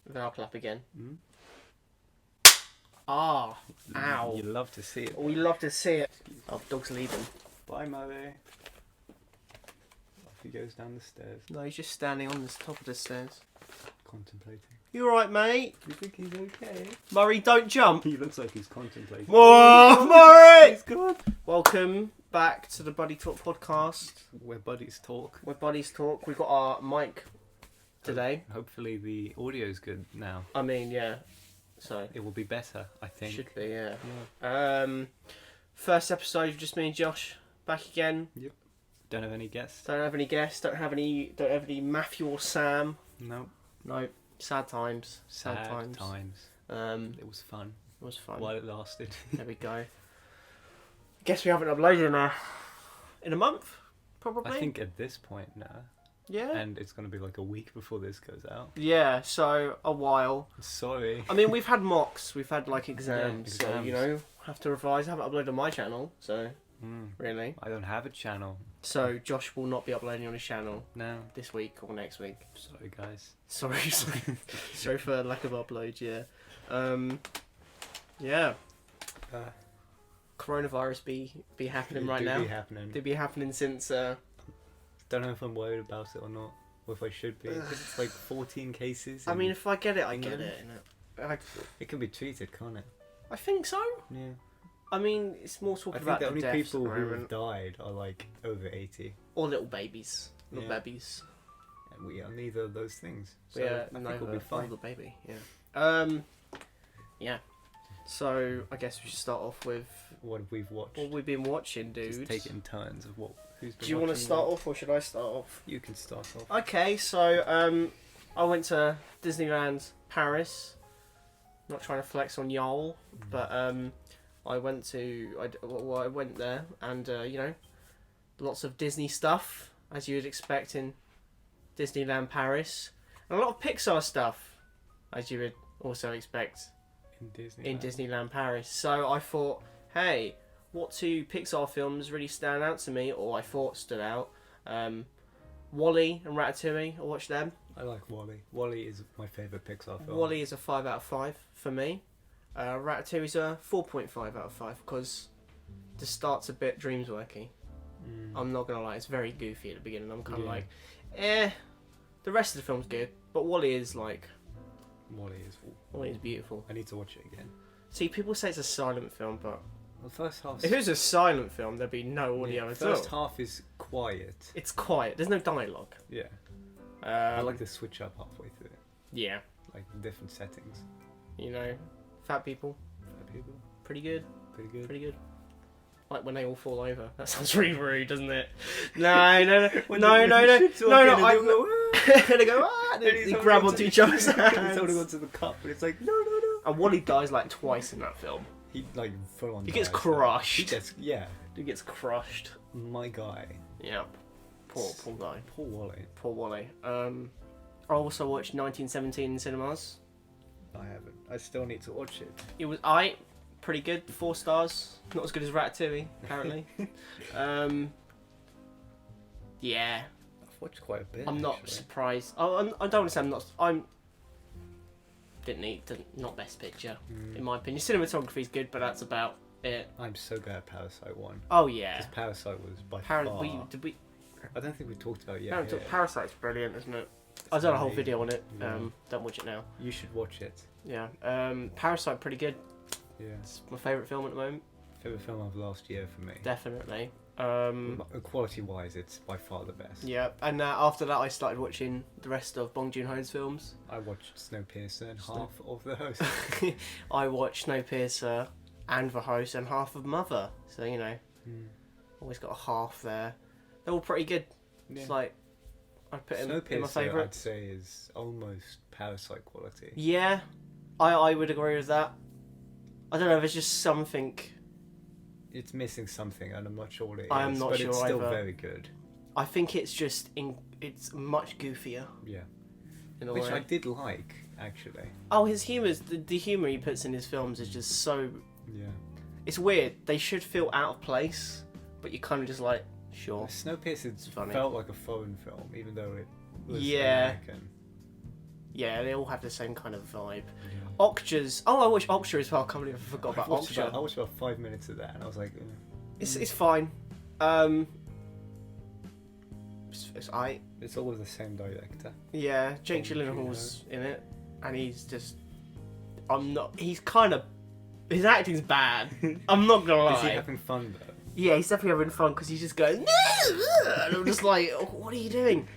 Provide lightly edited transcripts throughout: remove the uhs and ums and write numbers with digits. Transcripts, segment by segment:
Then I'll clap again. Mm? Ah, ow. You love to see it. We love to see it. Oh, dog's leaving. Bye, Moe. Off he goes down the stairs, No, he's just standing on the top of the stairs. contemplating. You alright, mate? Do you think he's okay? Murray, don't jump. He looks like he's contemplating. Whoa, Murray! He's good. Welcome back to the Buddy Talk podcast. Where buddies talk. Where buddies talk. We've got our mic today. Hopefully the audio's good now. I mean, yeah. So It will be better, I think. should be, yeah. First episode, just me and Josh back again. Yep. Don't have any guests? Don't have any guests. Don't have any Matthew or Sam. No. No. Sad times. Sad times. It was fun. It was fun. While it lasted. There we go. Guess we haven't uploaded in a month, probably. I think at this point now. Yeah. And it's going to be like a week before this goes out. Yeah, so a while. Sorry. I mean, we've had mocks, we've had like exams, Yeah, so, you know, have to revise. I haven't uploaded on my channel, so, really. I don't have a channel. So, Josh will not be uploading on his channel No. this week or next week. Sorry, guys. Sorry for lack of upload, yeah. Yeah. Coronavirus be happening right now. They be happening since... Don't know if I'm worried about it or not, or if I should be. 'Cause it's like 14 cases. I mean, if I get it, I England. get it. It can be treated, can't it? I think so. Yeah. I mean, it's more I talking think about the the only deaths people at the who moment. have died are like over 80. Or little babies. Little Yeah. babies. And we are neither of those things. So Yeah, I think we'll be fine. the baby. Yeah. Yeah. So I guess we should start off with What we've watched. what we've been watching, dude. Just take it in turns of who's been Do you want to watching start what. off, or should I start off? You can start off. Okay, so I went to Disneyland Paris. Not trying to flex on y'all, but I went there, and you know, lots of Disney stuff as you would expect in Disneyland Paris, and a lot of Pixar stuff as you would also expect in Disneyland Paris. So I thought, hey, what two Pixar films really stand out to me, or I thought stood out? WALL-E and Ratatouille. I watched them. I like WALL-E. WALL-E is my favourite Pixar film. WALL-E is a 5 out of 5 for me. Ratatouille is a 4.5 out of 5 because the start's a bit dreams-worky. I'm not gonna lie, it's very goofy at the beginning. I'm kind of like, the rest of the film's good, but WALL-E is like, WALL-E is beautiful. I need to watch it again. See, people say it's a silent film, but The first half. if it was a silent film, there'd be no audio at all. First half is quiet. It's quiet. There's no dialogue. Yeah. I like to switch up halfway through it. Yeah, Like different settings. you know, fat people, People. pretty good. Pretty good. Pretty good. Like when they all fall over. That sounds really rude, doesn't it? No. They go, ah! They grab onto each other's hands. He's holding onto the cup, but it's like, no. And WALL-E dies like twice in that film. He like full on. He gets dies. crushed. He gets crushed. my guy. Yeah. Poor guy. Poor WALL-E. Poor WALL-E. I also watched 1917 in cinemas. I haven't. I still need to watch it. It was pretty good. 4 stars. Not as good as Ratatouille, apparently. Yeah. I've watched quite a bit. I'm not actually. surprised. I don't want to say not best picture in my opinion. Cinematography is good, but that's about it. I'm so glad Parasite won. Oh yeah. Because Parasite was by far. Did we? I don't think we talked about it yet. No, here. Parasite's brilliant, isn't it? I've done a whole amazing. video on it. Yeah. Don't watch it now. You should watch it. Yeah. Parasite pretty good. Yeah. It's my favourite film at the moment. Favorite film of last year for me. Definitely. Quality wise, it's by far the best. Yeah, and after that, I started watching the rest of Bong Joon-ho's films. I watched Snowpiercer and half of The Host. I watched Snowpiercer and The Host and half of Mother. So you know, always got a half there. They're all pretty good. Yeah. It's like I put in my Snowpiercer, I'd favourites. say, is almost Parasite quality. Yeah, I would agree with that. I don't know if it's just something. It's missing something, and I'm not sure what it is. I am not but sure it's still either. very good. I think it's just it's much goofier. Yeah. In a Which way. I did like, actually. Oh, his humour's the humour he puts in his films is just so. Yeah. It's weird. They should feel out of place, but you kind of just like sure. Snowpiercer funny. felt like a foreign film, even though it was Yeah. American. Yeah, they all have the same kind of vibe. Yeah. Okja's. Oh, I watched Okja as well. I can't believe I forgot about Okja. I watched about 5 minutes of that, and I was like, It's fine. It's I. It's all with the same director. Yeah, Jake Gyllenhaal's in it, and he's just. I'm not. He's kind of. His acting's bad. I'm not gonna lie. Is he having fun though? Yeah, he's definitely having fun because he's just going. And I'm just like, what are you doing?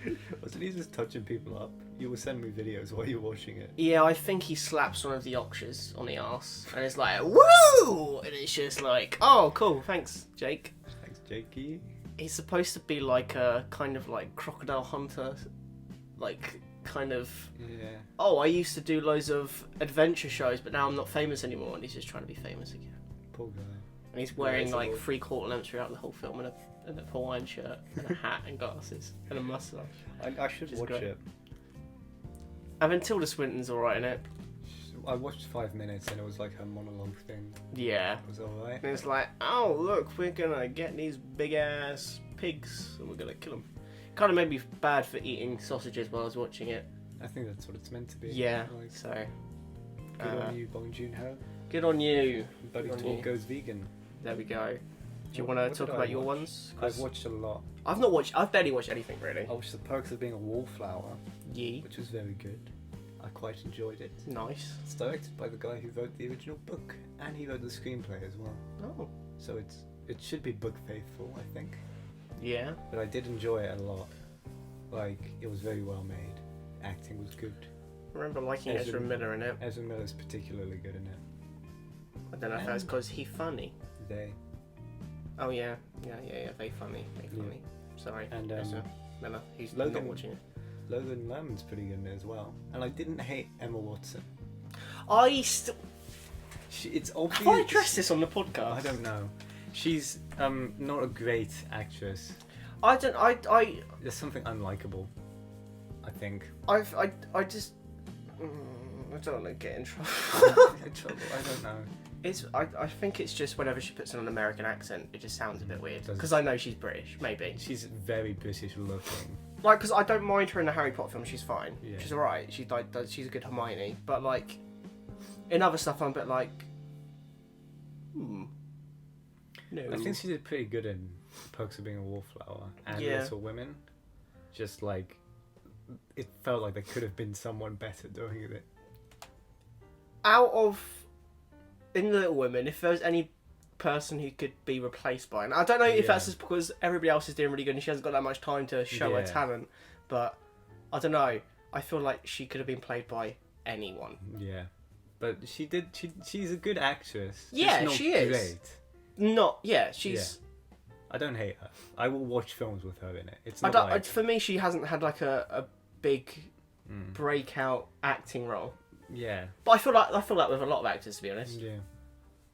Wasn't he just touching people up? You were sending me videos while you were watching it. Yeah, I think he slaps one of the Okjas on the arse, and it's like, woo! And it's just like, oh, cool, thanks, Jake. Thanks, Jakey. He's supposed to be like a kind of like crocodile hunter, like kind of. Yeah. Oh, I used to do loads of adventure shows, but now I'm not famous anymore, and he's just trying to be famous again. Poor guy. And he's wearing Yeah, like it's 3/4 length throughout the whole film, and a Hawaiian shirt, and a hat, and glasses, and a moustache. I should watch great. it. And then Tilda Swinton's alright in it. I watched 5 minutes and it was like her monologue thing. Yeah. It was alright. And it's like, oh look, we're gonna get these big ass pigs, and we're gonna kill them. Kind of made me bad for eating sausages while I was watching it. I think that's what it's meant to be. Yeah. Like, So. good on you, Bong Joon-ho. Good on you. Buddy Good on Talk you. goes vegan. There we go. Do you What- want what to talk did I about your watch? ones? I've watched a lot. I've barely watched anything really. I watched The Perks of Being a Wallflower, Yee. which was very good. I quite enjoyed it. Nice. It's directed by the guy who wrote the original book, and he wrote the screenplay as well. Oh. So it should be book faithful, I think. Yeah. But I did enjoy it a lot. Like, it was very well made. Acting was good. I remember liking Ezra- Ezra Miller in it. Ezra Miller's particularly good in it. I don't know if that's because he's funny. They. Oh yeah. Very funny. Very Yeah. funny. Sorry. And, Ezra Miller. He's Logan- not watching it. Logan Lerman's pretty good in it as well. And I didn't hate Emma Watson. It's obvious. Have I addressed this on the podcast? I don't know. She's not a great actress. I don't. I There's something unlikable, I think. I just. I don't want to get in trouble. I don't know. I think it's just whenever she puts on an American accent, it just sounds a bit weird. Does it? Because I know she's British, maybe. She's very British looking. Like, because I don't mind her in the Harry Potter film, she's fine. Yeah. She's alright. She's a good Hermione. But, like, in other stuff, I'm a bit like, no. I think she did pretty good in Perks of Being a Wallflower and Yeah. Little Women. Just like, it felt like there could have been someone better doing it. Out of, in Little Women, if there was any person who could be replaced by, and I don't know if that's just because everybody else is doing really good and she hasn't got that much time to show her talent, but I don't know. I feel like she could have been played by anyone. Yeah. But she's a good actress. Yeah, Just not she is. Great. She's. I don't hate her. I will watch films with her in it. It's I not don't. like... For me, she hasn't had like a big breakout acting role. Yeah. But I feel like with a lot of actors, to be honest. Yeah.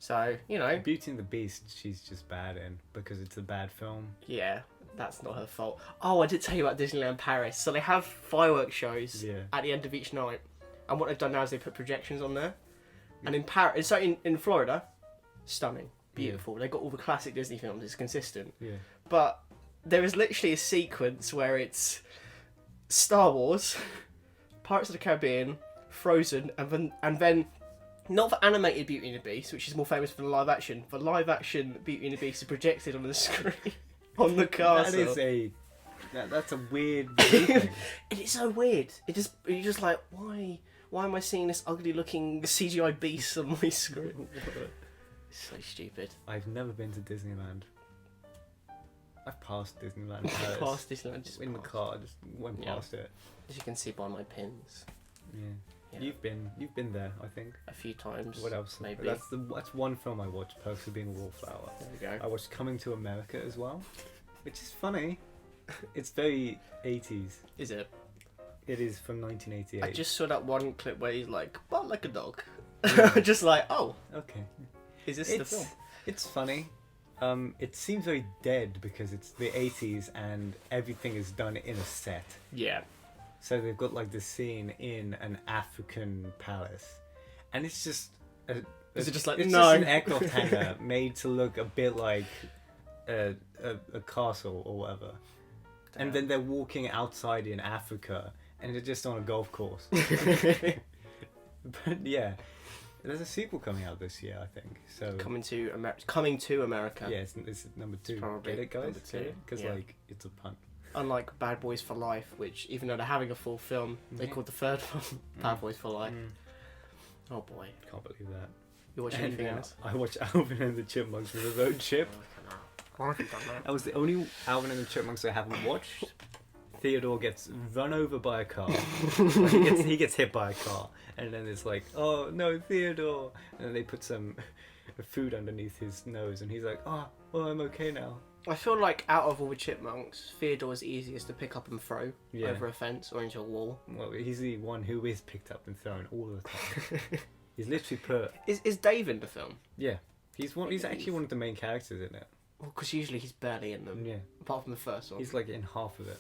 So you know. Beauty and the Beast, she's just bad in because it's a bad film. Yeah, that's not her fault. Oh, I did tell you about Disneyland Paris. So they have fireworks shows at the end of each night, and what they've done now is they put projections on there. And in Paris, so in Florida, stunning, beautiful. They've got all the classic Disney films. It's consistent. Yeah. But there is literally a sequence where it's Star Wars, Pirates of the Caribbean, Frozen, and then not for animated Beauty and the Beast, which is more famous for the live action. For live action Beauty and the Beast is projected on the screen on the castle. That's a weird thing. It is so weird. You're just like, why am I seeing this ugly looking CGI beast on my screen? It's so stupid. I've never been to Disneyland. I've passed Disneyland. Past Disneyland, just in the past. car, just went past it. As you can see by my pins. Yeah. Yeah. You've been there, I think. A few times. What else? Maybe. That's one film I watched. Perks of Being a Wallflower. There we go. I watched Coming to America as well, which is funny. It's very 80s. Is it? It is from 1988. I just saw that one clip where he's like, "But like a dog." Yeah. Just like, oh, Okay. is this the film? It's funny. It seems very dead because it's the 80s and everything is done in a set. Yeah. So they've got like this scene in an African palace, and it's just Is it just like, it's no? just an aircraft hangar made to look a bit like a castle or whatever. And then they're walking outside in Africa, and they're just on a golf course. But yeah, there's a sequel coming out this year, I think. So Coming to America. yeah, it's number 2. Probably Get it, guys? number 2, Because yeah. like it's a pun. Unlike Bad Boys for Life, which even though they're having a full film, they Yeah. called the third film Bad Boys for Life. Oh boy. Can't believe that. You watch And anything then else? I watched Alvin and the Chipmunks with a road trip. Why have you done that? That was the only Alvin and the Chipmunks I haven't watched. Theodore gets run over by a car. Like, he gets hit by a car, and then it's like, oh no, Theodore! And then they put some food underneath his nose, and he's like, oh, well, I'm okay now. I feel like out of all the chipmunks, Theodore's easiest to pick up and throw Yeah. over a fence or into a wall. Well, he's the one who is picked up and thrown all the time. He's literally put. Is Dave in the film? Yeah, he's actually one of the main characters in it. Well, because usually he's barely in them. Yeah, Apart from the first one. he's like in half of it.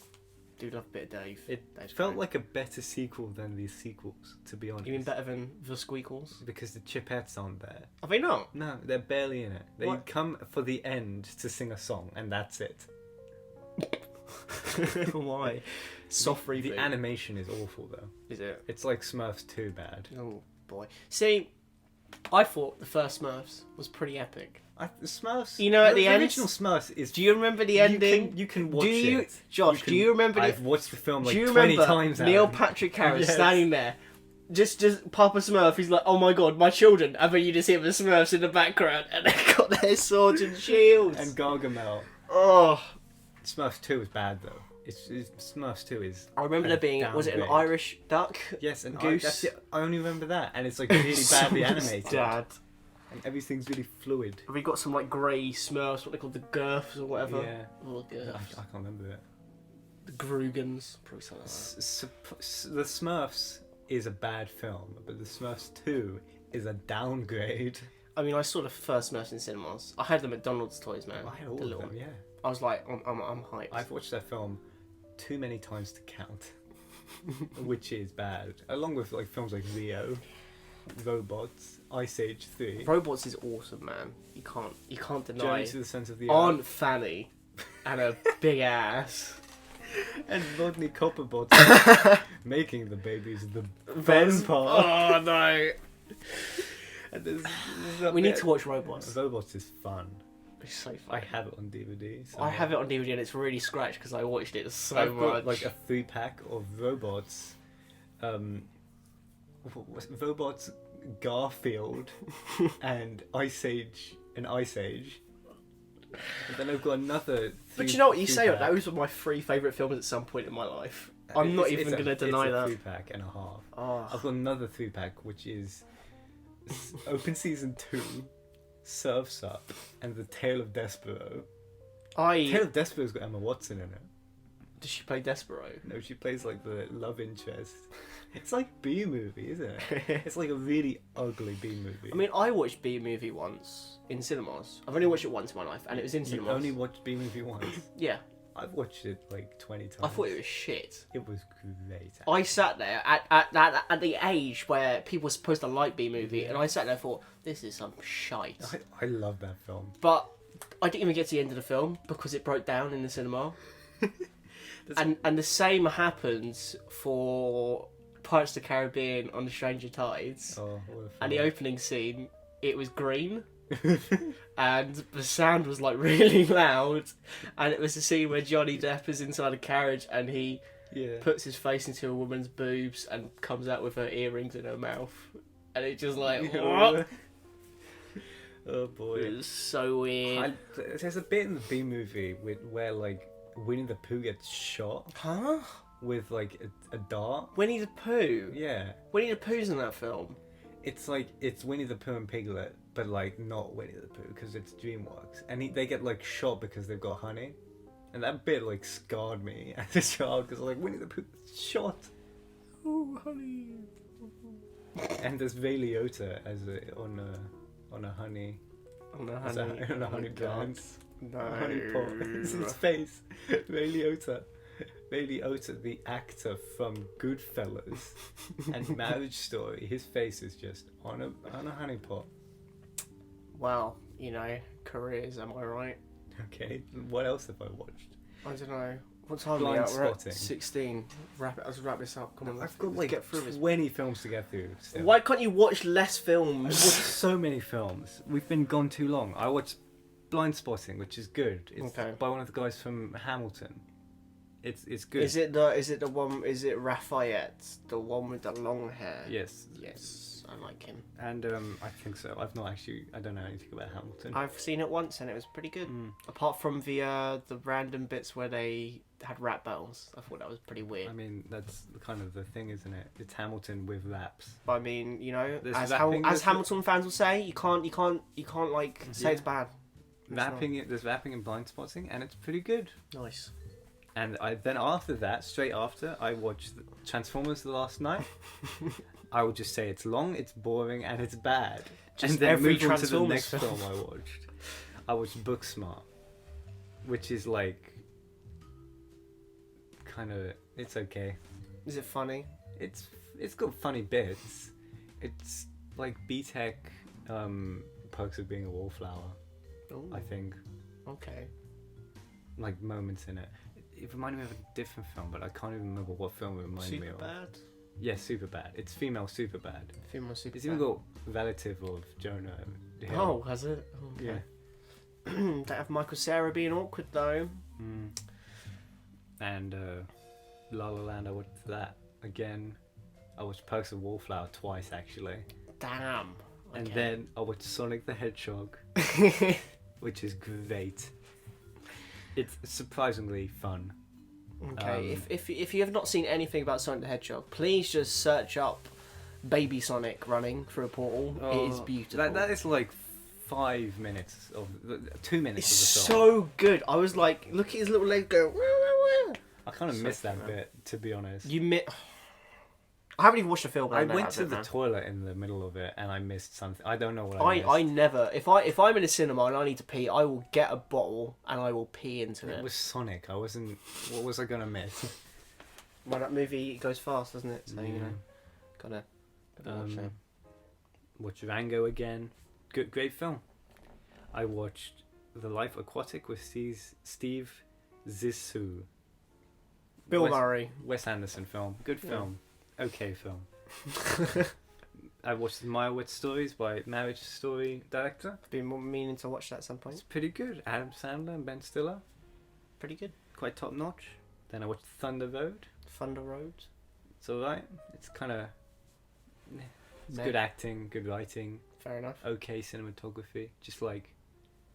Do love a bit of Dave. It Dave's felt great. like a better sequel than the sequels, to be honest. You mean better than the Squeakles? Because the Chipettes aren't there. Are they not? No, they're barely in it. They What? come for the end to sing a song, and that's it. Why? Soft reboot. The animation is awful, though. Is it? It's like Smurfs 2 bad. Oh boy. See, I thought the first Smurfs was pretty epic. The Smurfs. You know, at the end- original Smurfs is. Do you remember the ending? You can watch do you, it. Josh? Do you remember? I've watched the film like do you 20 remember times now. Neil Patrick Harris Yes. standing there, just Papa Smurf? He's like, "Oh my god, my children!" And then you just hear the Smurfs in the background, and they got their swords and shields. And Gargamel. Oh, Smurfs 2 is bad though. Smurfs 2 is. I remember there being. Was it an downgrade. Irish duck? Yes, and Goose. that's it. I only remember that, and it's like really badly animated, Dad. and everything's really fluid. Have we got some like grey Smurfs? What they call the Girths or whatever? Yeah. Oh, I Girths. can't remember it. The Grugans. Probably something like that. The Smurfs is a bad film, but the Smurfs 2 is a downgrade. I mean, I saw the first Smurfs in cinemas. I had the McDonald's toys, man. I had all The of little them, one. yeah. I was like, I'm hyped. I've watched that film too many times to count, which is bad. Along with like films like Rio, Robots, Ice Age 3, Robots is awesome, man. You can't deny. Journey to the Centre of the Aunt Earth, Fanny and a big ass. and Rodney Copperbots making the babies the best part. Oh no. And there's We need to watch Robots. Robots is fun. It's so I fun. have it on DVD. I have it on DVD and it's really scratched because I watched it so I've much. got like a 3-pack of Robots. Robots, Garfield, and Ice Age. And then I've got another. But you know what you say? 3-pack. Those were my 3 favourite films at some point in my life. I'm not even going to deny that. It's a 3-pack and a half. Oh. I've got another 3-pack which is Open Season 2, Surf's Up, and The Tale of Despero. Tale of Despero's got Emma Watson in it. Does she play Despero? No, she plays like the love interest. It's like B-movie, isn't it? It's like a really ugly B-movie. I mean, I watched B-movie once in cinemas. I've only watched it once in my life, and it was in you cinemas. only watched B-movie once. Yeah, I've watched it like 20 times. I thought it was shit. It was great. I sat there at the age where people were supposed to like B-movie, and I sat there and thought, this is some shite. I love that film. But I didn't even get to the end of the film because it broke down in the cinema. and the same happens for Pirates of the Caribbean on the Stranger Tides. Oh, what a film. And the opening scene, it was green. And the sound was like really loud, and it was the scene where Johnny Depp is inside a carriage and he puts his face into a woman's boobs and comes out with her earrings in her mouth, and it just like what? Oh boy, It was so weird. there's a bit in the B movie where like Winnie the Pooh gets shot Huh? with like a dart. Winnie the Pooh. Yeah, Winnie the Pooh's in that film. it's like it's Winnie the Pooh and Piglet, but like not Winnie the Pooh because it's DreamWorks, and they get like shot because they've got honey, and that bit like scarred me as a child because like Winnie the Pooh shot. Oh, honey. And there's Ray Liotta on a honey. On a Is that- honey. on a honey plant. No. A honey pot. It's his face. Ray Liotta. Ray Liotta, the actor from Goodfellas and Marriage Story. His face is just on a honey pot. Well, careers, am I right? Okay. What else have I watched? I don't know. What time are we Blind at? We're at spotting. 16. Let's wrap this up. Come on, I've got let's like get through this. 20 films to get through. Still. Why can't you watch less I've films? watched so many films. We've been gone too long. I watched Blind Spotting, which is good. It's Okay. by one of the guys from Hamilton. It's good. Is it the one? Is it Raphael, the one with the long hair? Yes. Yes, I like him. And I think so. I don't know anything about Hamilton. I've seen it once and it was pretty good. Mm. Apart from the random bits where they had rap battles, I thought that was pretty weird. I mean, that's kind of the thing, isn't it? It's Hamilton with raps. But I mean, you know, There's as rapping, there's Hamilton fans will say, you can't like say Yeah. it's bad. It's There's rapping and Blind Spotting, and it's pretty good. not. Nice. And then after that, straight after, I watched Transformers the last night. I would just say it's long, it's boring, and it's bad. Just and then every move on to the Transformers next film. film I watched. I watched Booksmart, which is like kind of it's okay. Is it funny? It's got funny bits. It's like B-Tech perks of being a wallflower. Ooh, I think okay. like moments in it. It reminded me of a different film, but I can't even remember what film it reminded me of. Superbad. Yeah, Superbad. It's female Superbad. Female Superbad. It's even got relative of Jonah Hill. Oh, has it? Oh, Yeah. okay. Don't have Michael Cera being awkward though. Mm. And La La Land, I watched that again. I watched Perks of Wallflower twice actually. Damn. And Okay. then I watched Sonic the Hedgehog, which is great. It's surprisingly fun. Okay, if you have not seen anything about Sonic the Hedgehog, please just search up Baby Sonic running through a portal. It is beautiful. That is like 2 minutes of 2 minutes It's of the film. so good. I was like, look at his little leg go. Wah, wah, wah. I kind of so missed that fun. bit, to be honest. I haven't even watched the film. But I know went that's to it, the man. toilet in the middle of it and I missed something. I don't know what I missed. I never. If I'm in a cinema and I need to pee, I will get a bottle and I will pee into It it. was Sonic. I wasn't. What was I gonna miss? Well, that movie goes fast, doesn't it? So you know, gotta watch it. Watch Rango again. Good, great film. I watched The Life Aquatic with Steve Zissou. Bill Murray. Wes Anderson film. Good Yeah. film. Okay film. I watched My Wet Stories by Marriage Story director. Been meaning to watch that at some It's point. pretty good. Adam Sandler and Ben Stiller. Pretty good. Quite top notch. Then I watched Thunder Road. Thunder Road. It's alright. It's kind of... It's Meh. good acting, good writing, Fair enough. okay cinematography. Just like...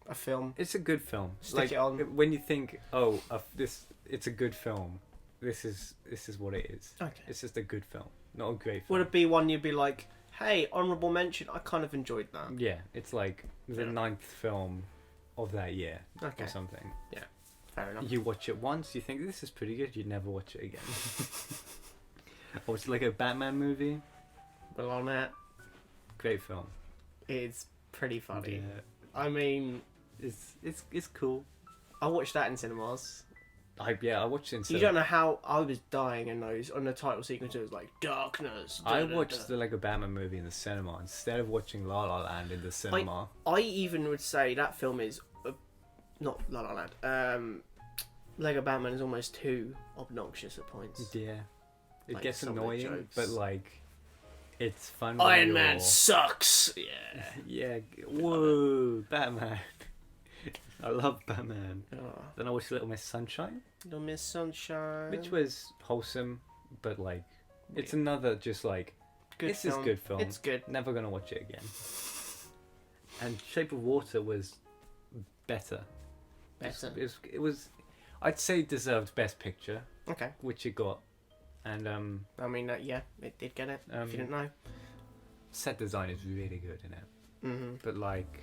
A film. It's a good film. Stick like, it on. When you think, it's a good film, this is what it is. Okay. It's just a good film, not a great film. Would it be one you'd be like, hey, honourable mention? I kind of enjoyed that. Yeah, it's like the Yeah. 9th film of that year Okay. or something. Fair enough. You watch it once, you think this is pretty good, you never watch it again. Or it's like a Batman movie, Well, on that, great film. it's pretty funny. Yeah, I mean, it's cool. I watched that in cinemas. I watched it. You don't know how I was dying in those. On the title sequence, it was like darkness. I watched the Lego Batman movie in the cinema instead of watching La La Land in the cinema. I even would say that film is not La La Land. Lego Batman is almost too obnoxious at points. Yeah, it Like gets some of the annoying, jokes. but like, it's fun. when Iron Man you're- sucks. Yeah. Yeah. Whoa, Batman. I love Batman. Oh, Then I watched Little Miss Sunshine, Little Miss Sunshine. which was wholesome, but like, it's Yeah. another just like, Good this film. is good film. It's good. Never gonna watch it again. And Shape of Water was better. Better. It was, I'd say deserved Best Picture, Okay. which it got, and I mean, yeah, it did get it. If you didn't know. set design is really good in it. Mm-hmm. But like,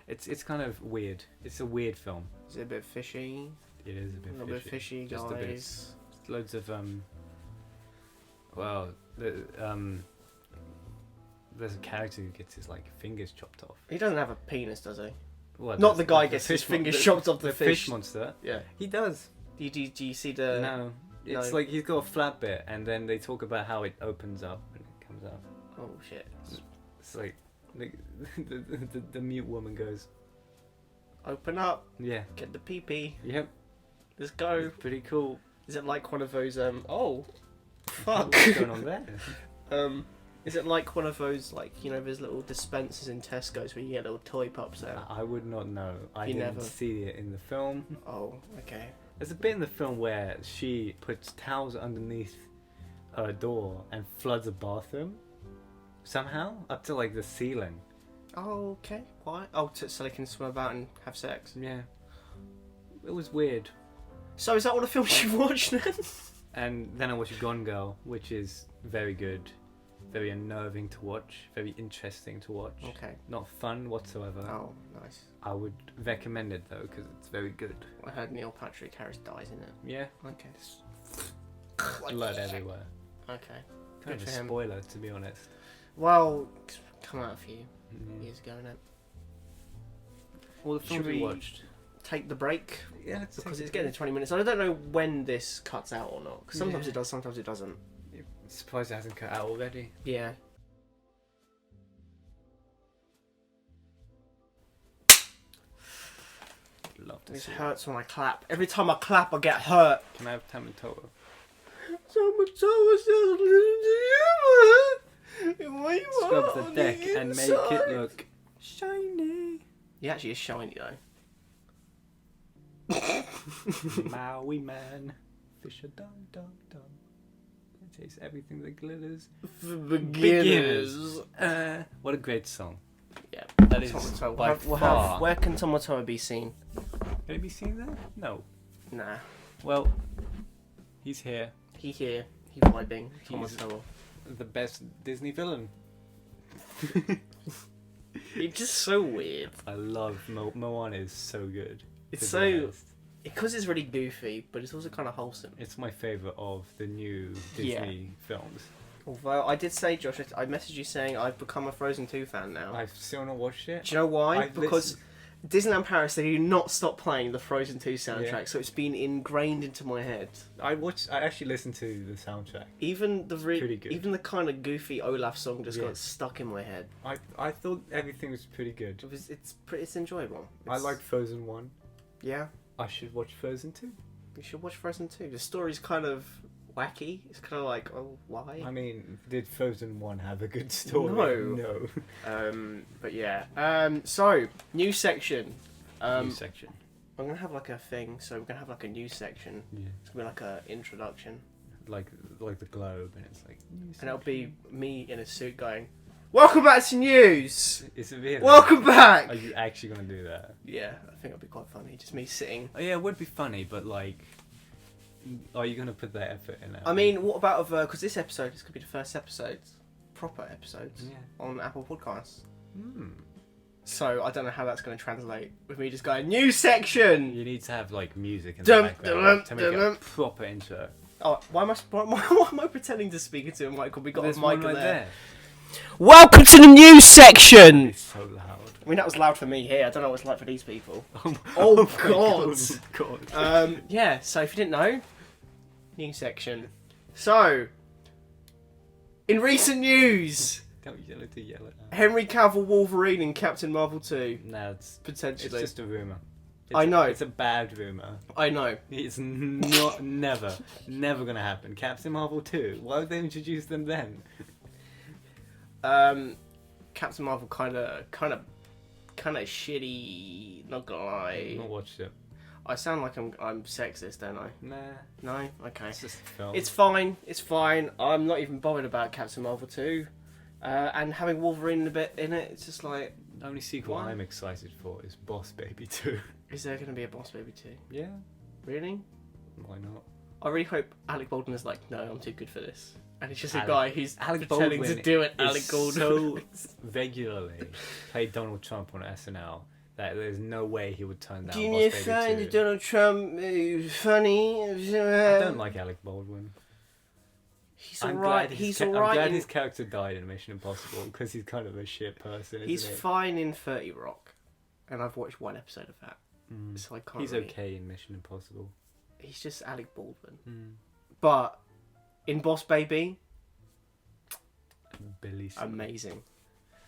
it's kind of weird. It's a weird film. Is it a bit fishy? It is a A bit little fishy. bit fishy, Just a bit. guys. Loads of there's a character who gets his like fingers chopped off. He doesn't have a penis, does he? What, Not the guy gets his fish mon- fingers chopped off the fish. monster. Yeah. He does. Do you see the? No, it's no. like he's got a flat bit, and then they talk about how it opens up and it comes out. Oh shit! It's like the mute woman goes, Open up, yeah, get the pee pee. yep. Let's go. Pretty cool. Is it like one of those? Oh, fuck. What's going on there? Is it like one of those, like, you know, there's little dispensers in Tesco's where you get little toy pops there? I would not know. I You didn't never- see it in the film. Oh, okay. There's a bit in the film where she puts towels underneath her door and floods a bathroom somehow up to like the ceiling. Oh, okay. Why? Oh, so they can swim about and have sex. Yeah, it was weird. So is that all the films you've watched then? And then I watched Gone Girl, which is very good, very unnerving to watch, very interesting to watch. Okay. Not fun whatsoever. Oh, nice. I would recommend it though because it's very good. I heard Neil Patrick Harris dies in it. Yeah, Okay. blood everywhere. Okay. Kind of Good a for him. spoiler, to be honest. Well, it's come out a few Yeah. years ago, innit? All the films Should we we- watched. Take the break Yeah, because it's getting to 20 minutes. I don't know when this cuts out or not. Because sometimes Yeah. it does, sometimes it doesn't. Surprised it hasn't cut out already. Yeah. Love to This see it. hurts when I clap. Every time I clap, I get hurt. Can I have Tamatoa? Scrub the deck and make it look shiny. He actually is shiny though. Maui man, fish are dum dum dum. It tastes everything that glitters. For beginners. What a great song. Yeah. That is Tomato. by far. Where can Tomato be seen? Can it be seen there? No. Nah. Well, he's here. He here. He vibing. He's- Tomato. The best Disney villain. It's just so weird. I love Moana. Is so good. It's to be so honest. because it's really goofy, but it's also kind of wholesome. It's my favorite of the new Disney films. Although I did say, Josh, I messaged you saying I've become a Frozen 2 fan now. I've still not watched it. Do you know why? I've Because Disneyland Paris, they do not stop playing the Frozen 2 soundtrack, Yeah. so it's been ingrained into my head. I actually listened to the soundtrack. Even the pretty good. even the kind of goofy Olaf song just Yeah. got stuck in my head. I thought everything was pretty good. It's enjoyable. I liked Frozen 1. Yeah, I should watch Frozen 2. you should watch Frozen 2. The story's kind of wacky. It's kind of like, oh, why? I mean, did Frozen 1 have a good story? No. No. But yeah. So new section. New section. I'm gonna have like a thing. So we're gonna have like a news section. Yeah. It's gonna be like a introduction, Like the globe, and it's like. New and it'll be section. me in a suit going, "Welcome back to news. Is it really? Welcome back." Are you actually gonna do that? Yeah, I think it'll be quite funny. Just me sitting. Oh yeah, it would be funny, but like, are you gonna put that effort in it? I mean, what about because this episode is gonna be the first episodes, proper episodes Yeah. on Apple Podcasts. Hmm. So I don't know how that's gonna translate with me just going news section. You need to have like music in Dum, the background dum, to make it dum. a proper intro. Oh, why am I pretending to speak into a mic? We got There's a one mic right in there. there. Welcome to the news section. It's so loud. I mean, that was loud for me here. I don't know what it's like for these people. Oh, Oh, my God. Yeah, so if you didn't know, news section. So, in recent news, Don't yell at the yell at that. Henry Cavill Wolverine in Captain Marvel 2. No, it's Potentially. just a rumor. I know. It's a bad rumor. I know. It's never gonna happen. Captain Marvel 2. Why would they introduce them then? Captain Marvel kind of shitty, not gonna lie. I've not watched it. I sound like I'm sexist, don't I? Nah, No? Okay. it's just a film. It's fine. I'm not even bothered about Captain Marvel 2. And having Wolverine a bit in it, it's just like, the only sequel Why? I'm excited for is Boss Baby 2. is there going to be a Boss Baby 2? Yeah, Really? why not? I really hope Alec Baldwin is like, no, I'm too good for this. And it's just a Alec- guy who's Alec pretending Baldwin to do it, is Alec Baldwin. so regularly played Donald Trump on SNL that there's no way he would turn down Do you Boss find Baby 2. Donald Trump funny? I don't like Alec Baldwin. He's I'm alright. glad He's I'm alright. glad his character died in Mission Impossible because he's kind of a shit person. He's isn't he? fine in 30 Rock. And I've watched one episode of that. Mm. So I can't He's really... okay in Mission Impossible. He's just Alec Baldwin. Mm. But in Boss Baby, Billy. amazing.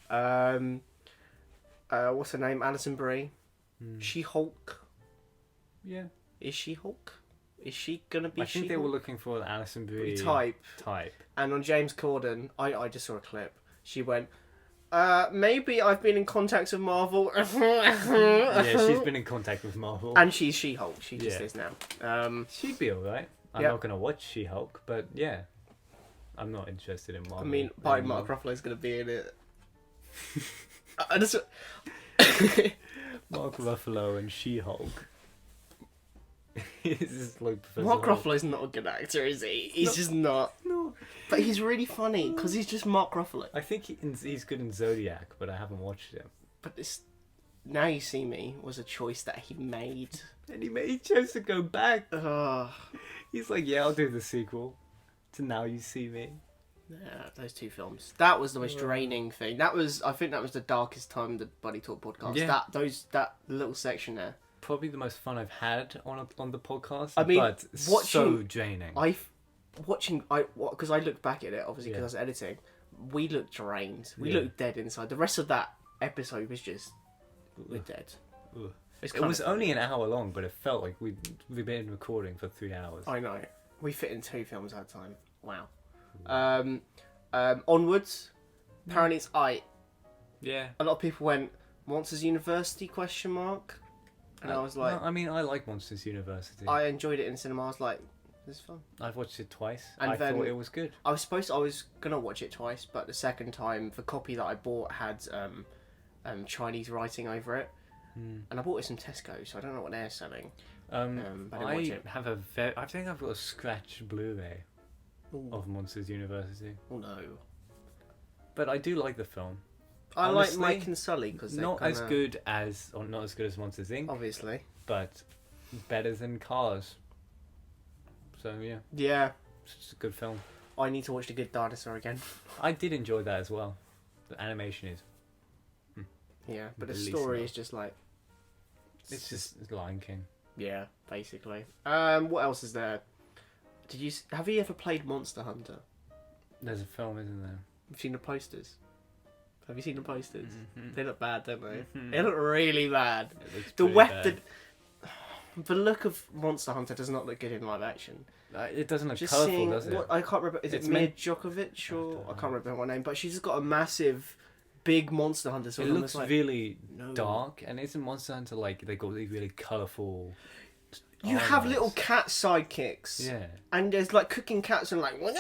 What's her name? Alison Brie. Mm. She-Hulk. Yeah. Is she Hulk? is she gonna be? I think they were looking for an Alison Brie type. And on James Corden, I just saw a clip. She went, maybe I've been in contact with Marvel. Yeah, she's been in contact with Marvel. And she's She-Hulk. She just is now. She'd be alright. I'm not gonna watch She-Hulk, but yeah, I'm not interested in Marvel. I mean, Mark Ruffalo's gonna be in it. I just. Mark Ruffalo and She-Hulk. Is like Mark Ruffalo's not a good actor, is he? He's just not. No. But he's really funny because he's just Mark Ruffalo. I think he's good in Zodiac, but I haven't watched him. But this Now You See Me was a choice that he made. And he chose to go back. Ugh. He's like, yeah, I'll do the sequel to Now You See Me. Yeah, those two films. That was the most draining thing. I think that was the darkest time of the Buddy Talk podcast. Yeah. That little section there. Probably the most fun I've had on the podcast. I mean, but so draining. Because I looked back at it, obviously, because I was editing. We looked drained. We looked dead inside. The rest of that episode was just, we're dead. It was only an hour long, but it felt like we've been recording for 3 hours. I know. We fit in 2 films at a time. Wow. Onwards. Apparently it's Yeah. A lot of people went, Monsters University, ? And I was like... No, I mean, I like Monsters University. I enjoyed it in cinema. I was like, this is fun. I've watched it twice. And I then thought it was good. I was going to watch it twice, but the second time, the copy that I bought had Chinese writing over it. And I bought it from Tesco, so I don't know what they're selling. But I didn't watch it. I think I've got a scratched Blu-ray of Monsters University. Oh no. But I do like the film. I Honestly, like Mike and Sully because not as good as Monsters Inc. Obviously. But better than Cars. So yeah. Yeah. It's a good film. I need to watch The Good Dinosaur again. I did enjoy that as well. The animation is. Yeah, but the story is just like. It's just Lion King. Yeah, basically. What else is there? Have you ever played Monster Hunter? There's a film, isn't there? Have you seen the posters? Have you seen the posters? Mm-hmm. They look bad, don't they? They look really bad. The weapon. The look of Monster Hunter does not look good in live action. It doesn't look colourful, does it? I can't remember. Is it Mia Djokovic or I can't remember her name, but she's got a massive, big Monster Hunter. So it looks really dark, and isn't Monster Hunter like they got these really colourful? You have little cat sidekicks. Yeah. And there's like cooking cats and like meow.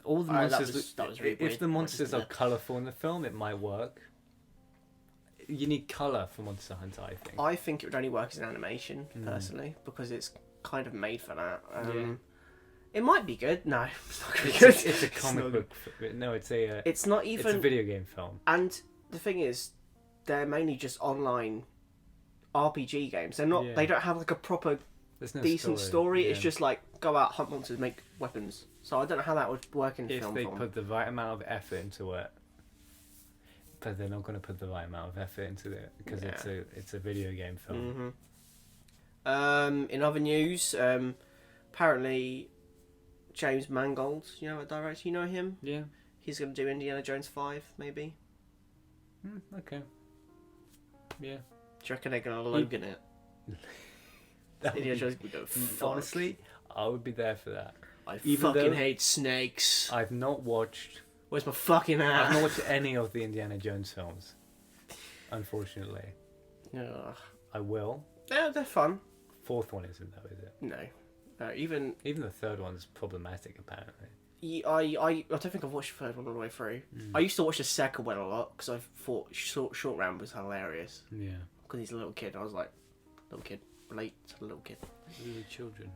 All the monsters. That was really if weird. the monsters are colourful in the film, it might work. You need colour for Monster Hunter, I think. I think it would only work as an animation, personally, because it's kind of made for that. It might be good. No, it's not going to be good. It's a comic book. No, it's a. It's not even. It's a video game film. And the thing is, they're mainly just online RPG games. They're not. Yeah. They don't have like a proper decent story. Yeah. It's just like go out, hunt monsters, make weapons. So I don't know how that would work in if film. If they form. put the right amount of effort into it, but they're not going to put the right amount of effort into it because it's a video game film. Mm-hmm. In other news, apparently James Mangold, you know, a director, you know him? Yeah. He's going to do Indiana Jones 5, maybe. Okay. Yeah. Do you reckon they're going to Logan it? Indiana Jones would go, honestly, I would be there for that. I fucking hate snakes. I've not watched... Where's my fucking ass? I've not watched any of the Indiana Jones films, unfortunately. Ugh. I will. Yeah, they're fun. 4th one isn't though, is it? No. Even the 3rd one's problematic, apparently. I don't think I've watched the 3rd one all the way through. I used to watch the 2nd one a lot because I thought Short Round was hilarious. Yeah. Because he's a little kid. I was like, little kid, relate to the little kid. Little children.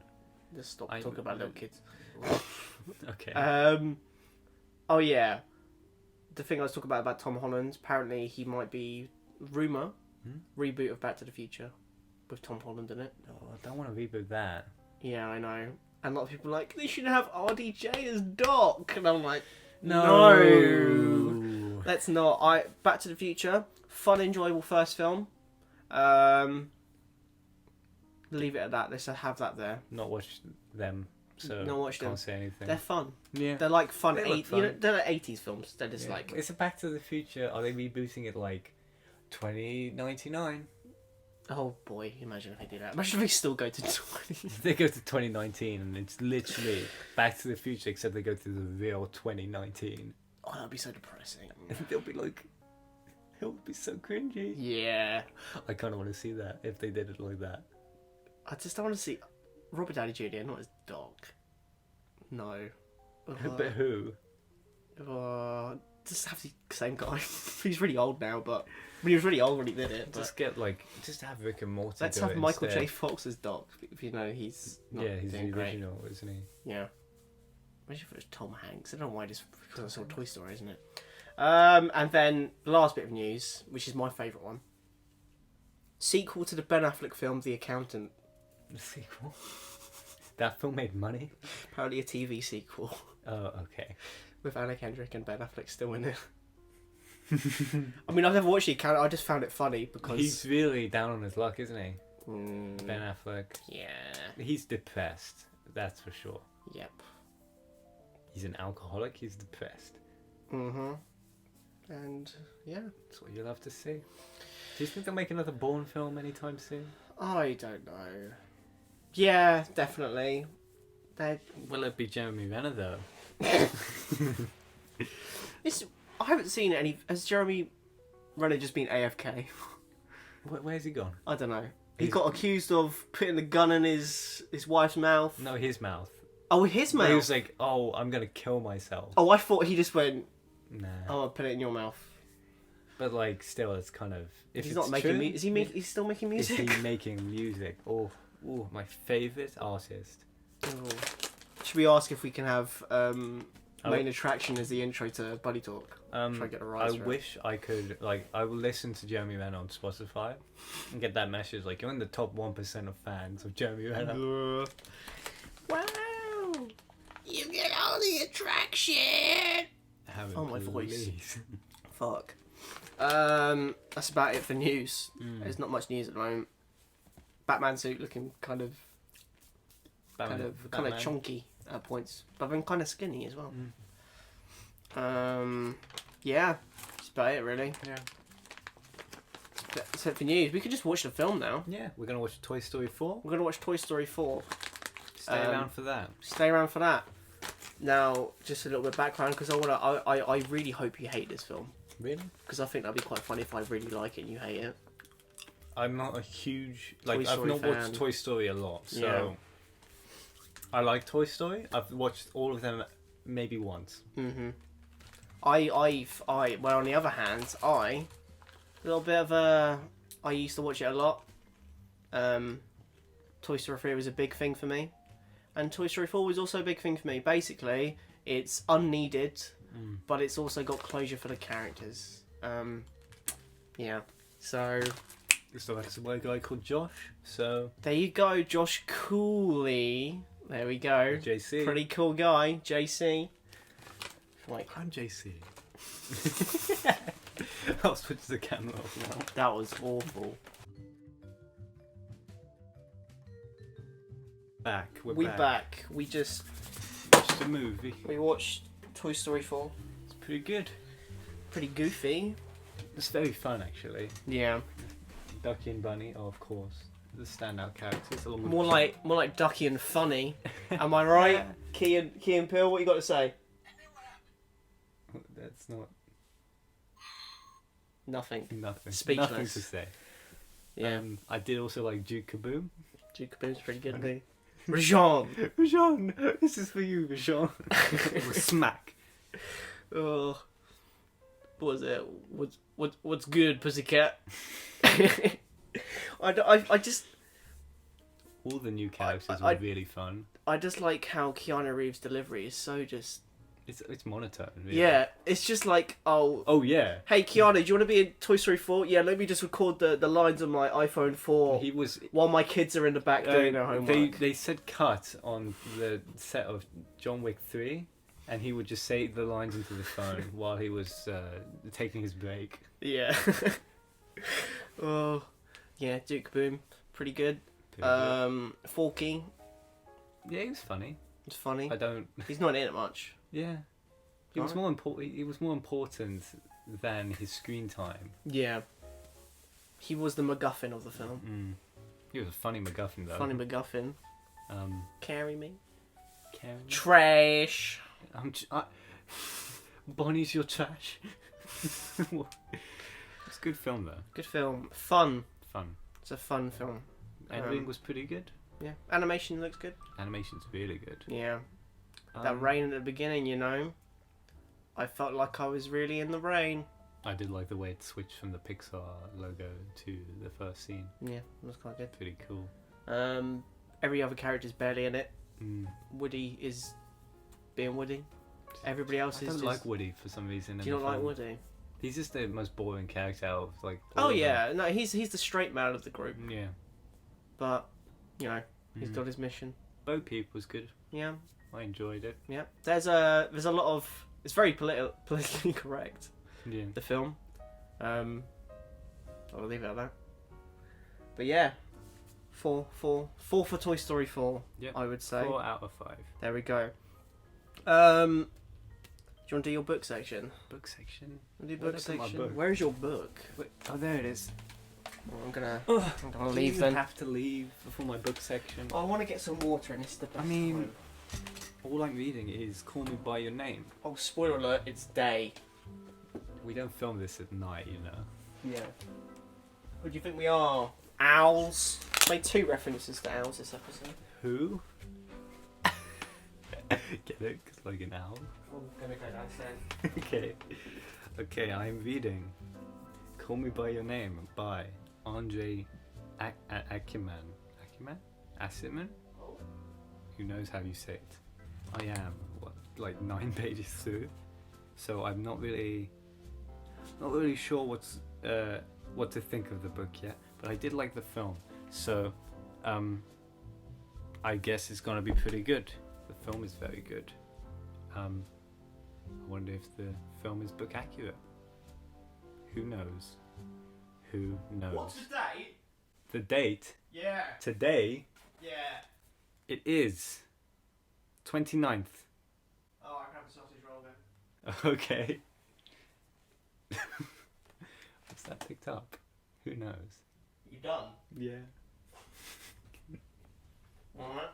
Just stop talking about little kids. Okay. Oh yeah, the thing I was talking about Tom Holland. Apparently, he might be reboot of Back to the Future with Tom Holland in it. Oh, I don't want to reboot that. Yeah, I know. And a lot of people are like, they should have RDJ as Doc, and I'm like, no. Let's not. Back to the Future, fun, enjoyable first film. Leave it at that. Let's have that there. Not watch them. So not watch can't them. say anything. They're fun. Yeah. They're like fun. They look fun. You know, they're like 80s films. They're just like. It's a Back to the Future. Are they rebooting it like 2099? Oh boy, imagine if they do that. Imagine if they still go to 20. They go to 2019 and it's literally Back to the Future, except they go to the real 2019. Oh, that'd be so depressing. And they'll be like, it'll be so cringy. Yeah. I kind of want to see that if they did it like that. I just don't want to see Robert Downey Jr., not his dog. No. But who? Just have the same guy. He's really old now, but he was really old when he did it. But Just have Rick and Morty. let's do have it Michael instead. J. Fox's dog. If you know he's not He's doing the great. original, isn't he? Yeah. Imagine if it was Tom Hanks. I don't know why this because I saw Toy Story, isn't it? And then the last bit of news, which is my favourite one. Sequel to the Ben Affleck film The Accountant. The sequel. That film made money. Apparently a TV sequel Oh, okay. with Anna Kendrick and Ben Affleck still in it. I mean, I've never watched The Accountant. I just found it funny because He's really down on his luck, isn't he? Mm, Ben Affleck. yeah. He's depressed. That's for sure. Yep. He's an alcoholic. He's depressed. Mhm. And yeah, That's what you'll have to see. Do you think they'll make another Bourne film anytime soon? I don't know. Yeah, definitely. They. Will it be Jeremy Renner though? I haven't seen any. Has Jeremy Renner just been AFK? Where's he gone? I don't know. He got accused of putting the gun in his wife's mouth. No, his mouth. Oh, his mouth. He was like, "Oh, I'm gonna kill myself." Oh, I thought he just went. Nah. Oh, I'll put it in your mouth. But like, still, it's kind of. If He's it's not making true, music. He's still making music. Is he making music? Oh, my favorite artist. Oh. Should we ask if we can have Oh. main attraction as the intro to Buddy Talk? Try and get a rise I for it. wish I could. Like, I will listen to Jeremy Renner on Spotify and get that message. Like, you're in the top 1% of fans of Jeremy Renner. Wow! You get all the attraction. Have it, Oh, my voice. please. Fuck. That's about it for news. Mm. There's not much news at the moment. Batman suit looking kind of Batman. chunky at points, but then kind of skinny as well. Mm. Yeah, that's about it really. Yeah. That's it for news. We could just watch the film now. Yeah, we're gonna watch Toy Story 4. We're gonna watch Toy Story 4. Stay around for that. Stay around for that. Now, just a little bit of background because I really hope you hate this film Really? because I think that'd be quite funny if I really like it and you hate it. I'm not a huge Toy I've Story not fan. watched Toy Story a lot, so Yeah. I like Toy Story. I've watched all of them maybe once. Mhm. Well, on the other hand, a little bit of a. I used to watch it a lot. Toy Story 3 was a big thing for me, and Toy Story 4 was also a big thing for me. Basically, it's unneeded, but it's also got closure for the characters. Yeah. So So that's by a guy called Josh. So there you go, Josh Cooley. There we go. JC. Pretty cool guy, JC. Like I'm JC. I'll switch the camera off now. that was awful. We're back. We just Watched the movie. we watched Toy Story 4. It's pretty good. Pretty goofy. It's very fun actually. Yeah. Ducky and Bunny are of course the standout characters. Along with More like Ducky and funny. Am I right? Key and Peele, what you got to say? That's not Nothing. nothing. Speechless. Nothing to say. Yeah. I did also like Duke Kaboom. Duke Kaboom's pretty good, isn't he? Rajon! Rajon, this is for you, Rajon. Smack. Oh. What was it? What's good, pussycat? I just All the new characters I- were really fun. I just like how Keanu Reeves' delivery is so just It's monotone. Really. yeah. It's just like Oh yeah. hey Keanu, do you want to be in Toy Story 4? Yeah, let me just record the lines on my iPhone 4 He was. while my kids are in the back doing their homework. They said cut on the set of John Wick 3, and he would just say the lines into the phone while he was taking his break. Yeah. Oh, yeah, Duke Boom, pretty good. Forky, Yeah, he was funny. it's funny. I don't. He's not in it much. Yeah. He was Alright. more important. He was more important than his screen time. Yeah. He was the MacGuffin of the film. He was a funny MacGuffin though. Funny MacGuffin. Um, Carry me. Karen. Trash. Bonnie's your trash. It's a good film though. Good film. Fun. Fun. It's a fun film. Editing was pretty good. Yeah. Animation looks good. Animation's really good. Yeah. That rain at the beginning, you know. I felt like I was really in the rain. I did like the way it switched from the Pixar logo to the first scene. Yeah, it was quite good. Pretty cool. Every other character's barely in it. Mm. Woody is being Woody. Everybody else I is don't just... like Woody for some reason. Do you not like Woody? He's just the most boring character out of like. All Oh of yeah, them. no, he's the straight man of the group. Yeah. But, you know, he's got his mission. Bo Peep was good. Yeah. I enjoyed it. Yeah. There's a lot of... It's very politically correct, Yeah. the film. I'll leave it at that. But yeah. 4 for Toy Story 4, Yep. I would say. 4 out of 5. There we go. Do you want to do your book section? Book section. Do Where'd book I put my section. book? Where is your book? Wait, oh, there it is. Well, I'm gonna Do leave you then. have to leave before my book section? Oh, I want to get some water, and it's the best I mean- time. All I'm reading is "Call Me by Your Name." Oh, spoiler alert! It's day. We don't film this at night, you know. Yeah. What do you think we are? Owls. Made 2 references to owls this episode. Who? Get it? 'Cause like an owl. I'm gonna go downstairs. Okay. Okay, I'm reading "Call Me by Your Name" by Andre Ackerman. Ackerman? Who knows how you say it? I am like 9 pages through, so I'm not really sure what to think of the book yet. But I did like the film, so I guess it's gonna be pretty good. The film is very good. I wonder if the film is book accurate. Who knows? Who knows? What's the date? The date Yeah. today? Yeah. It is 29th. Oh, I can have a sausage roll then. Okay. What's that picked up? Who knows? You done? Yeah. Alright.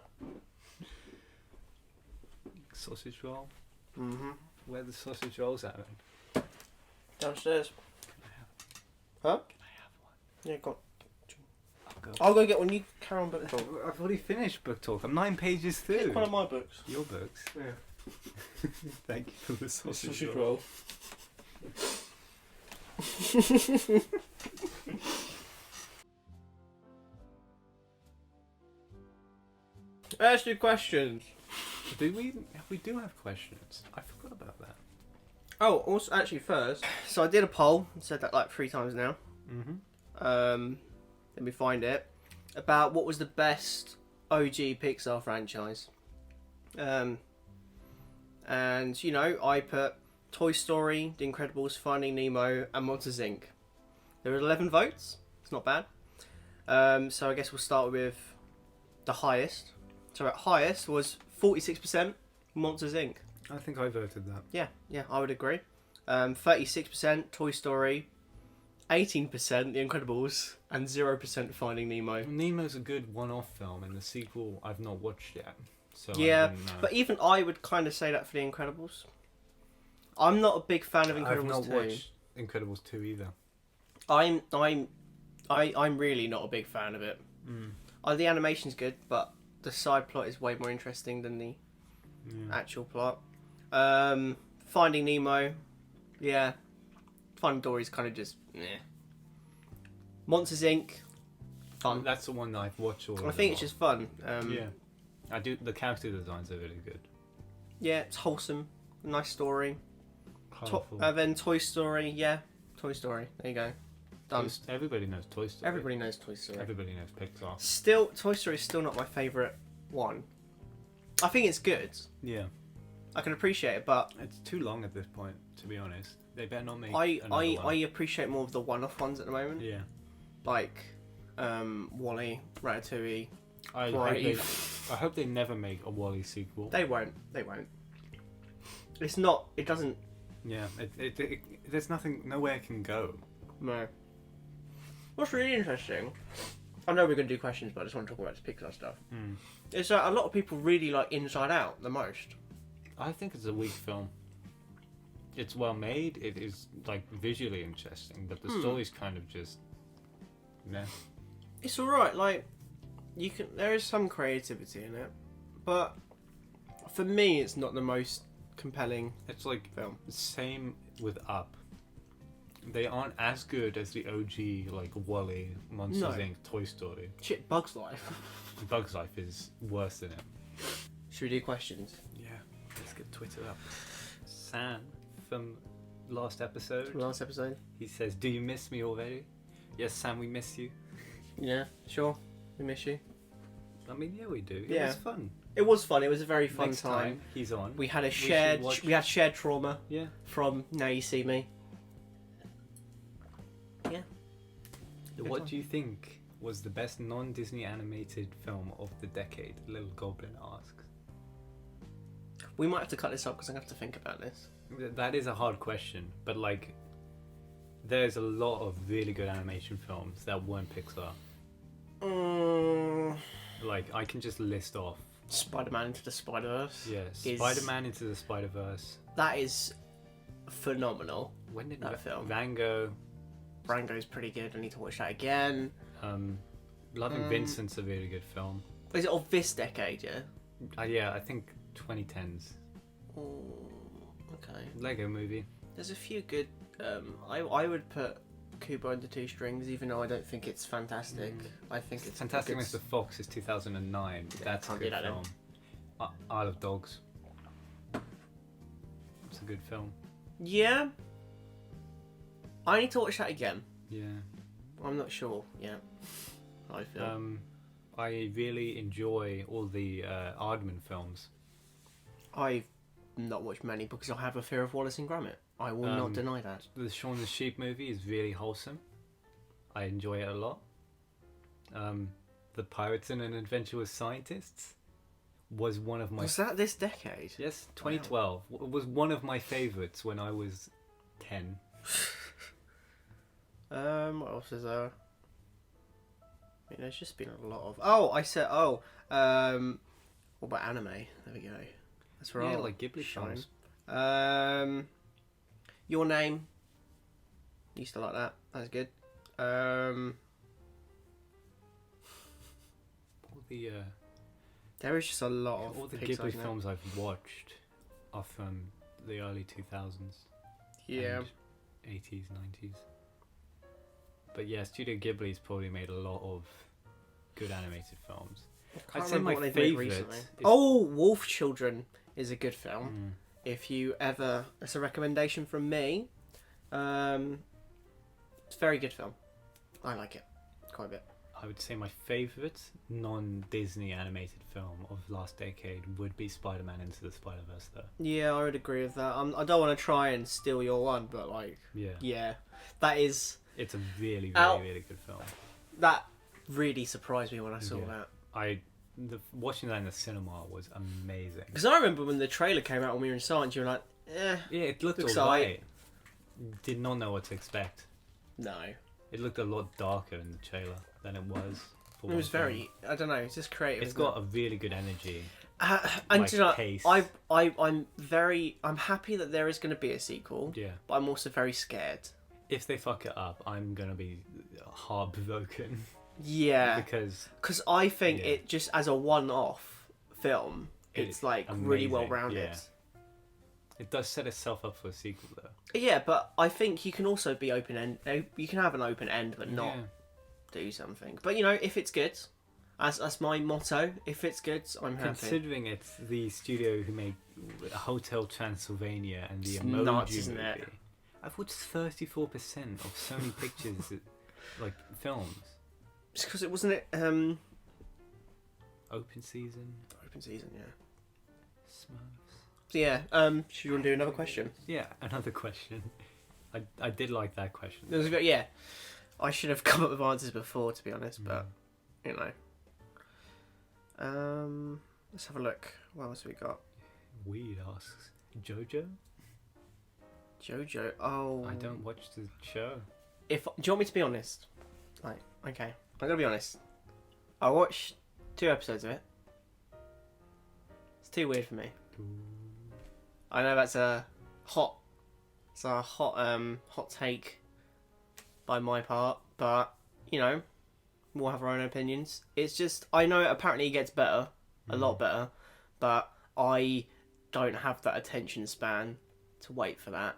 Sausage roll? Mm-hmm. Where are the sausage rolls at? Downstairs. Can Huh? I have one? Yeah, go on. I'll go. I'll go get one. You carry on book talk. I've already finished book talk. I'm 9 pages through. Pick one of my books. Your books. Yeah. Thank you for the sausage, Sausage roll. roll. Let's do questions. We do have questions. I forgot about that. Oh, also, actually, first, so I did a poll. Said that like 3 times now. Mm-hmm. Let me find it. About what was the best OG Pixar franchise. And you know, I put Toy Story, The Incredibles, Finding Nemo, and Monsters Inc. There were 11 votes. It's not bad. So I guess we'll start with the highest. So at highest was 46% Monsters Inc. I think I voted that. Yeah, I would agree. 36% Toy Story, 18% The Incredibles, and 0% Finding Nemo. Nemo's a good one-off film, and the sequel I've not watched yet. So Yeah, I wouldn't know. but even I would kind of say that for The Incredibles. I'm not a big fan of I've Incredibles not 2. watched Incredibles 2 either. I'm really not a big fan of it. The animation's good, but the side plot is way more interesting than the actual plot. Finding Nemo, yeah. Finding Dory's kind of just, Monsters Inc. Fun. That's the one that I've watched all. I think it's just fun. yeah, I do. The character designs are really good. Yeah, it's wholesome, nice story. Colourful. Then Toy Story, yeah, Toy Story. There you go, done. Everybody knows Toy Story. Everybody knows Toy Story. Everybody knows Pixar. Still, Toy Story is still not my favourite one. I think it's good. Yeah, I can appreciate it, but it's too long at this point. To be honest, they better not make. I another one. appreciate more of the one-off ones at the moment. Yeah, Like, Wall-E, Ratatouille. I hope they never make a Wall-E sequel. They won't. They won't. It's not. It doesn't. Yeah, there's nothing. Nowhere it can go. No. What's really interesting, I know we're going to do questions, but I just want to talk about this Pixar stuff. Is that a lot of people really like Inside Out the most. I think it's a weak film. It's well made. It is like visually interesting, but the story's kind of just, meh. It's alright, like, there is some creativity in it, but for me it's not the most compelling It's like film. same with Up. They aren't as good as the OG like Wall-E, Monsters No. Inc., Toy Story. Shit, Bug's Life. Bug's Life is worse than it. Should we do questions? Yeah, let's get Twitter up. Sam from last episode. Last episode? He says, "Do you miss me already?" Yes, Sam, we miss you. Yeah, sure. We miss you. I mean, yeah, we do. It Yeah. was fun. It was fun. It was a very fun Next time. he's on. We had a should shared watch- we had shared trauma Yeah. from Now You See Me. Yeah. Good What one. do you think was the best non-Disney animated film of the decade? Little Goblin asks. We might have to cut this up because I'm going to have to think about this. That is a hard question, but like, there's a lot of really good animation films that weren't Pixar. Like, I can just list off. Spider-Man Into the Spider-Verse. Yeah, Is- Spider-Man Into the Spider-Verse. That is phenomenal. When did That film. Rango, Rango's pretty good. I need to watch that again. Loving Vincent's a really good film. Is it of this decade, yeah? Yeah, I think 2010s. Okay. Lego Movie. There's a few good... I would put Kubo and the Two Strings, even though I don't think it's fantastic. I think it's Fantastic good. Mr. Fox is 2009. Yeah, That's a can't good do that then. film. Isle of Dogs. It's a good film. Yeah. I need to watch that again. Yeah. I'm not sure yet. I feel. I really enjoy all the Aardman films. I've not watched many because I have a fear of Wallace and Gromit. I will not deny that. The Shaun the Sheep movie is really wholesome. I enjoy it a lot. The Pirates and an Adventure with Scientists was one of my... Was that this decade? Yes, 2012. Was one of my favourites when I was 10. What else is there? I mean, there's just been a lot of... Oh, I said... Oh, what about anime? There we go. That's right. Yeah, like Ghibli Shine. films. Your Name. Used to like that. That's good. All the There is just a lot of all the Pixar, Ghibli isn't there? films I've watched are from the early 2000s. Yeah. And 80s, 90s. But yeah, Studio Ghibli's probably made a lot of good animated films. Can't I'd say my remember what they've made favourite recently. is- Oh, Wolf Children is a good film. If you ever... It's a recommendation from me. It's a very good film. I like it quite a bit. I would say my favourite non-Disney animated film of last decade would be Spider-Man Into the Spider-Verse though. Yeah, I would agree with that. I don't want to try and steal your one, but like... Yeah. Yeah. That is... It's a really, really, Ow. really good film. That really surprised me when I saw Yeah. that. Watching that in the cinema was amazing. Because I remember when the trailer came out when we were in science, you were like, eh, Yeah, it looked Looks alright. Did not know what to expect. no. It looked a lot darker in the trailer than it was. For It was one film. very, I don't know, it's just creative. It's isn't got a really good energy. it? And like, do you know, pace. I'm happy that there is going to be a sequel, Yeah. but I'm also very scared. If they fuck it up, I'm gonna be heartbroken Yeah, because because I think Yeah. it just as a one-off film, it's It's like really amazing, well rounded. yeah. it does set itself up for a sequel though. Yeah, but I think you can also be open end. You can have an open end, but not Yeah. do something. But you know, if it's good, that's my motto. If it's good, I'm happy. Considering it's the studio who made Hotel Transylvania and the It's Emoji nuts, isn't Movie, it? I've watched 34% of Sony Pictures like films. Just because it wasn't it Open Season, open season, yeah. Smurfs. So yeah, should you want to do another question? Yeah, another question. I did like that question. There was a bit, yeah. I should have come up with answers before, to be honest, but you know. Let's have a look. What else have we got? Weed asks Jojo. Jojo. Oh, I don't watch the show. Do you want me to be honest? Like, okay, I'm gonna be honest. I watched 2 episodes of it. It's too weird for me. I know that's a hot take by my part, but you know, we'll have our own opinions. It's just I know apparently it gets better, a lot better, but I don't have that attention span to wait for that.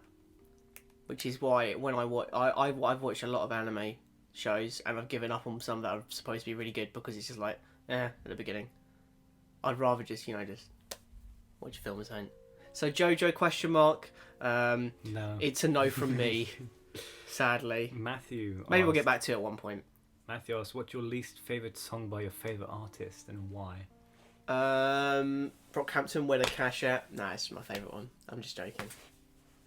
Which is why when I've watched a lot of anime shows and I've given up on some that are supposed to be really good because it's just like, at the beginning. I'd rather just watch a film as own. So JoJo question mark. No. It's a no from me, sadly. Matthew. Maybe we'll get back to it at one point. Matthew asks, what's your least favourite song by your favourite artist and why? Brockhampton, Where the Cash At. Nah, it's my favourite one. I'm just joking.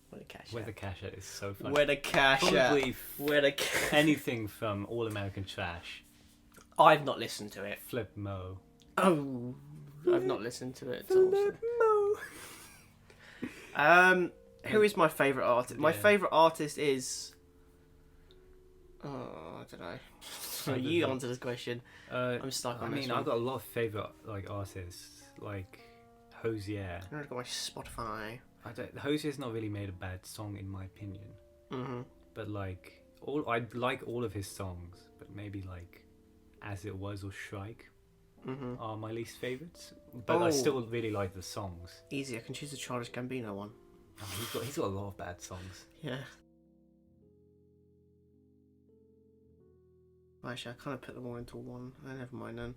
Where the Cash At. Where the Cash At is so funny. Where the Cash At. Probably Where the anything from All American Trash. I've not listened to it. Flip Mo. Oh, I've not listened to it at all. Flip Mo. Who is my favourite artist? My Yeah. favourite artist is... Oh, I don't know. So you answer this question. I'm stuck on this one. I've got a lot of favourite artists, like Hosier. I'm gonna go my Spotify. Hosier's not really made a bad song in my opinion. Mm-hmm. But like I like all of his songs, but maybe like As It Was or Shrike are my least favourites. But I still really like the songs. Easy, I can choose the Childish Gambino one. Oh, he's got a lot of bad songs. Yeah. Actually, I kind of put them all into one. Never mind then.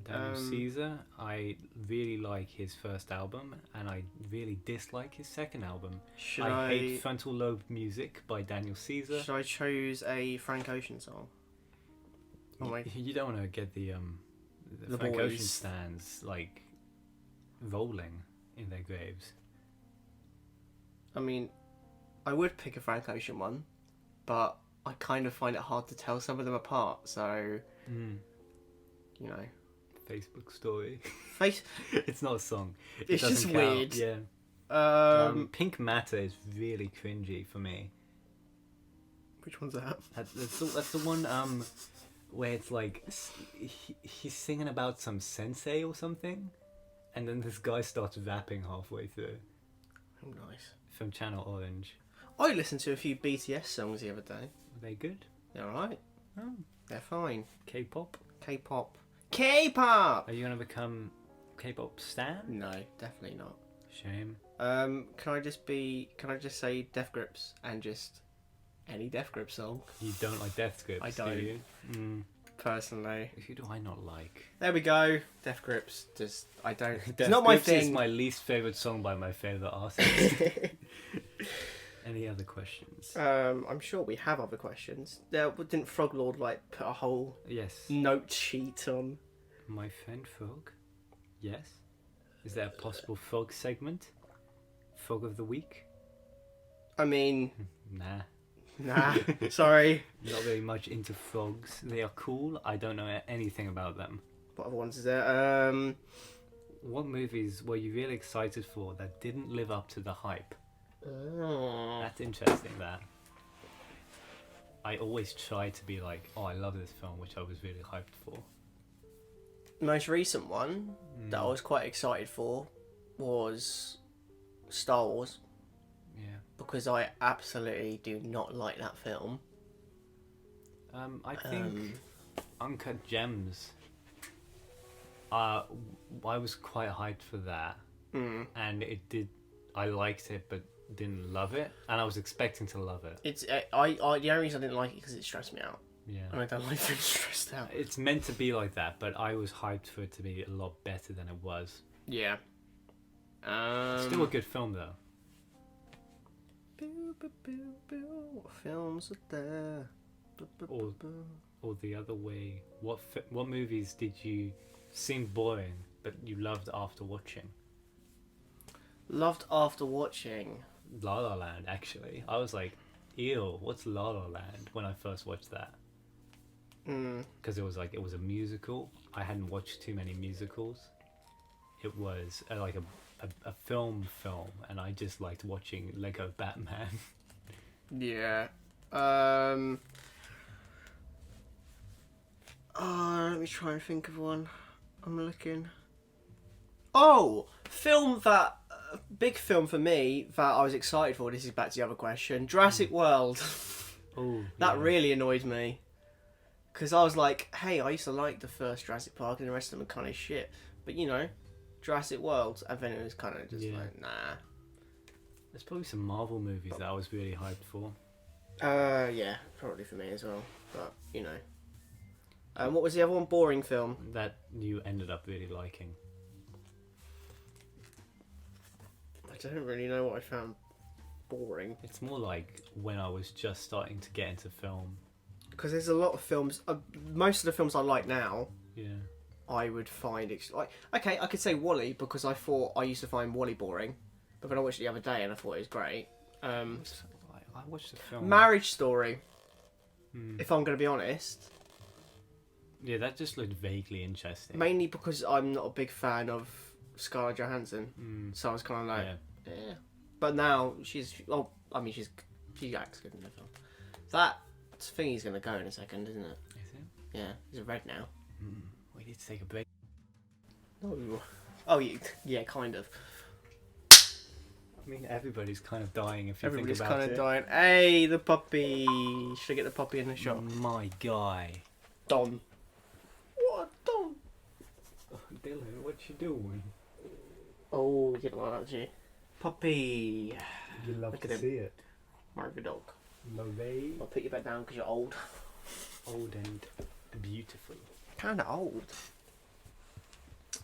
Daniel Caesar, I really like his first album, and I really dislike his second album. I hate Frontal Lobe Music by Daniel Caesar. Should I choose a Frank Ocean song? Oh my... You don't want to get the Frank boys. Ocean stands like rolling in their graves. I mean, I would pick a Frank Ocean one, but I kind of find it hard to tell some of them apart. So, you know, Facebook story. Face. It's not a song. It's doesn't just count. weird. Yeah. Pink Matter is really cringy for me. Which one's that? That's the one where it's like he's singing about some sensei or something, and then this guy starts rapping halfway through. Oh, nice. From Channel Orange. I listened to a few BTS songs the other day. Are they good? They're alright. Oh. They're fine. K-pop? K-pop. K-pop! Are you gonna become K-pop stan? No, definitely not. Shame. Can I just say Death Grips and just any Death Grip song? You don't like Death Grips, I don't. do you? Personally. Who do I not like? There we go. Death Grips. Just, I don't... Death It's not my Grips thing. is my least favourite song by my favourite artist. Any other questions? I'm sure we have other questions. Didn't Froglord put a whole Yes. note sheet on? My friend Frog? Yes. Is there a possible frog segment? Frog of the week? I mean, Nah. Sorry. Not very much into frogs. They are cool. I don't know anything about them. What other ones is there? What movies were you really excited for that didn't live up to the hype? That's interesting, that. I always try to be like, oh, I love this film, which I was really hyped for. Most recent one that I was quite excited for was Star Wars. Yeah. Because I absolutely do not like that film. I think Uncut Gems. I was quite hyped for that, and it did. I liked it, but didn't love it, and I was expecting to love it. It's the only reason I didn't like it because it stressed me out. Yeah. And I don't like being stressed out. It's meant to be like that, but I was hyped for it to be a lot better than it was. Yeah. Still a good film though. What films are there? Or the other way. What movies did you seem boring but you loved after watching? Loved after watching. La La Land, actually. I was like, ew, what's La La Land when I first watched that? Because it was a musical. I hadn't watched too many musicals. It was like a film, and I just liked watching Lego Batman. Yeah. Let me try and think of one. I'm looking. Oh, film that big film for me that I was excited for. This is back to the other question. Jurassic World. Oh, That really annoyed me. Because I was like, hey, I used to like the first Jurassic Park and the rest of them are kind of shit. But you know, Jurassic World, and then it was kind of just like, nah. There's probably some Marvel movies that I was really hyped for. Yeah, probably for me as well. But, you know. What was the other one? Boring film. That you ended up really liking. I don't really know what I found boring. It's more like when I was just starting to get into film. Because there's a lot of films, most of the films I like now, Yeah. I would find, like, okay, I could say Wall-E because I thought I used to find Wall-E boring. But then I watched it the other day and I thought it was great. I watched the film. Marriage Story, if I'm going to be honest. Yeah, that just looked vaguely interesting. Mainly because I'm not a big fan of Scarlett Johansson. So I was kind of like, yeah. But now she acts good in the film. That thingy's going to go in a second, isn't it? Is it? Yeah, he's red now. We need to take a break. No. Oh, yeah, kind of. I mean, everybody's kind of dying if you Everybody's think about kind it. of dying. Hey, the puppy. Should I get the puppy in the shop? My guy. Don. What, Don? Oh, Dylan, what you doing? Oh, you don't like that, do you? Puppy. You love Look to at him. see it. Marvy dog. Marie. I'll put you back down because you're old. Old and beautiful. Kind of old. Do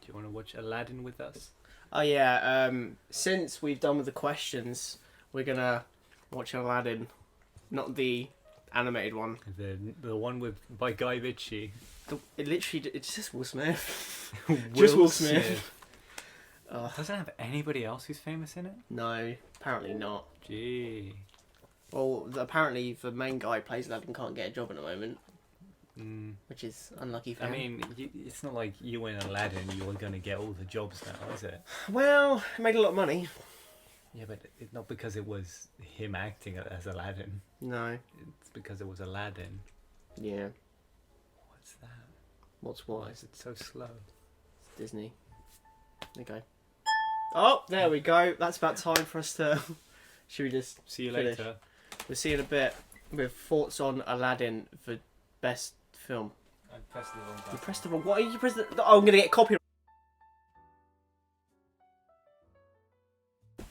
you want to watch Aladdin with us? Oh yeah, since we've done with the questions, we're gonna watch Aladdin. Not the animated one. The one by Guy Ritchie. It's just Will Smith. Just Will Smith. Doesn't have anybody else who's famous in it? No, apparently not. Gee. Well, apparently the main guy who plays Aladdin can't get a job at the moment. Which is unlucky for him. I mean, it's not like you in Aladdin, you're going to get all the jobs now, is it? Well, it made a lot of money. Yeah, but it's not because it was him acting as Aladdin. No. It's because it was Aladdin. Yeah. What's that? What's Why what? is it so slow? It's Disney. There you go. Oh, there we go. That's about time for us to... Should we just See you finish? later. We'll see you in a bit with thoughts on Aladdin for best film. I pressed the wrong You button. pressed the wrong... What are you pressing? Oh, I'm going to get copyright.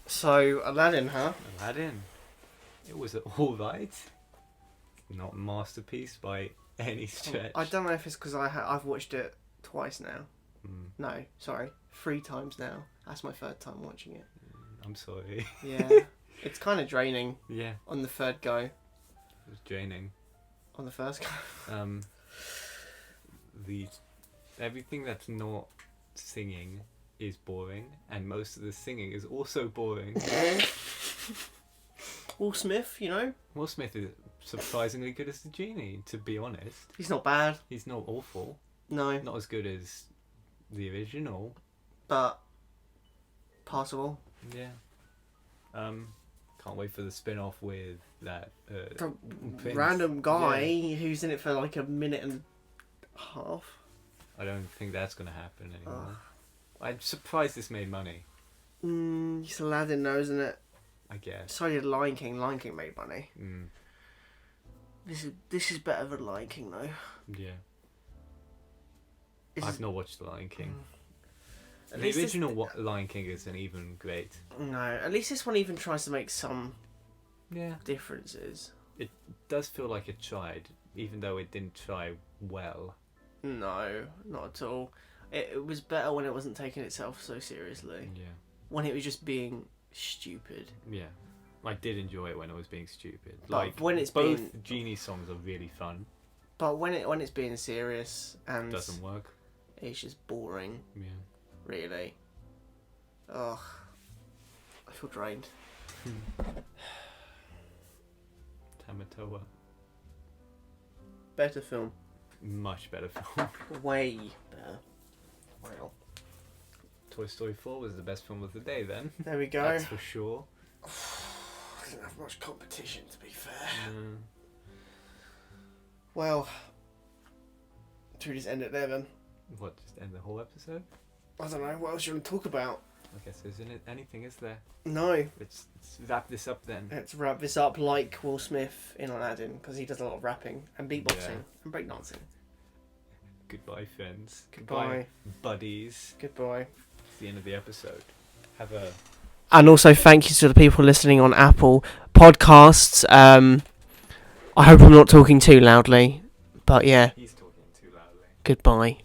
So, Aladdin, huh? Aladdin. It was alright. Not a masterpiece by any stretch. I don't know if it's because I've watched it twice now. No, sorry. 3 times now. That's my 3rd time watching it. I'm sorry. Yeah. It's kind of draining Yeah, on the 3rd go. it was draining. On the 1st go. Everything that's not singing is boring, and most of the singing is also boring. Will Smith, you know? Will Smith is surprisingly good as the genie, to be honest. He's not bad. He's not awful. No. Not as good as the original. But passable. Yeah. Can't wait for the spin-off with that Prince. Random guy Yeah. who's in it for like a minute and a half. I don't think that's gonna happen anymore. I'm surprised this made money. It's Aladdin though, isn't it? I guess. So did Lion King. Lion King made money. Mm. This is better than Lion King though. Yeah. This I've is- not watched The Lion King. At The least this- original Lion King isn't even great. No, at least this one even tries to make some Yeah. differences. It does feel like it tried, even though it didn't try well. No, not at all. It was better when it wasn't taking itself so seriously. Yeah. When it was just being stupid. Yeah. I did enjoy it when it was being stupid. But Like, when it's both being- Genie songs are really fun. But when it's being serious and Doesn't work. it's just boring, Yeah. really. Ugh. I feel drained. Tamatoa. Better film. Much better film. Way better. Wow. Toy Story 4 was the best film of the day then. There we go. That's for sure. I didn't have much competition, to be fair. Mm. Well, Should we just end it there then? What? Just end the whole episode? I don't know. What else do you want to talk about? I guess there isn't anything, is there? No. Let's wrap this up then. Let's wrap this up like Will Smith in Aladdin, because he does a lot of rapping and beatboxing and breakdancing. Goodbye, friends. Goodbye, buddies. Goodbye. It's the end of the episode. Have a... And also thank you to the people listening on Apple Podcasts. I hope I'm not talking too loudly, but yeah. He's talking too loudly. Goodbye.